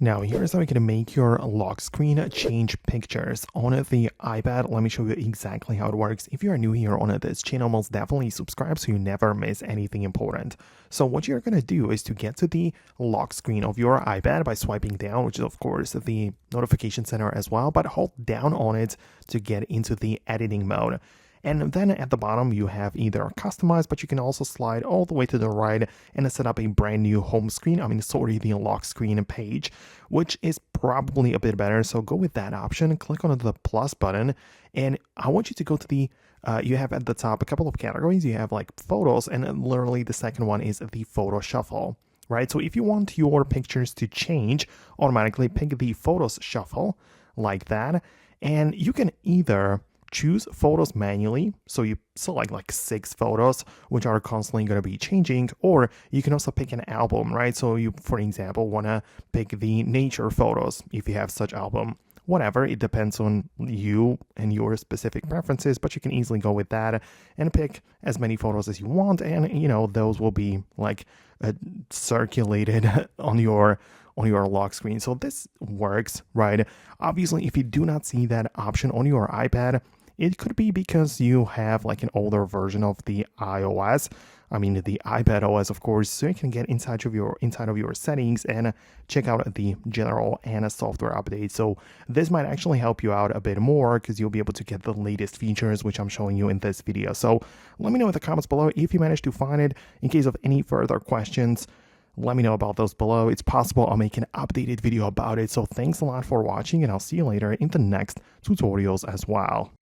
Now, here's how you can make your lock screen change pictures on the iPad. Let me show you exactly how it works. If you are new here on this channel, most definitely subscribe so you never miss anything important. So what you're going to do is to get to the lock screen of your iPad by swiping down, which is of course the notification center as well, but hold down on it to get into the editing mode. And then at the bottom, you have either customize, but you can also slide all the way to the right and set up a brand new home screen. The lock screen page, which is probably a bit better. So go with that option, click on the plus button, and I want you to go to the you have at the top a couple of categories. You have like photos, and literally the second one is the photo shuffle. Right, so if you want your pictures to change, automatically pick the photos shuffle like that, and you can either choose photos manually, so you select like 6 photos which are constantly going to be changing, or you can also pick an album, right? So you, for example, want to pick the nature photos if you have such album. Whatever, it depends on you and your specific preferences, but you can easily go with that and pick as many photos as you want, and those will be like circulated on your lock screen. So this works, right? Obviously, if you do not see that option on your iPad, it could be because you have like an older version of the iOS. The iPad OS, of course, so you can get inside of your settings and check out the general and software updates. So this might actually help you out a bit more because you'll be able to get the latest features, which I'm showing you in this video. So let me know in the comments below if you managed to find it. In case of any further questions, let me know about those below. It's possible I'll make an updated video about it. So thanks a lot for watching, and I'll see you later in the next tutorials as well.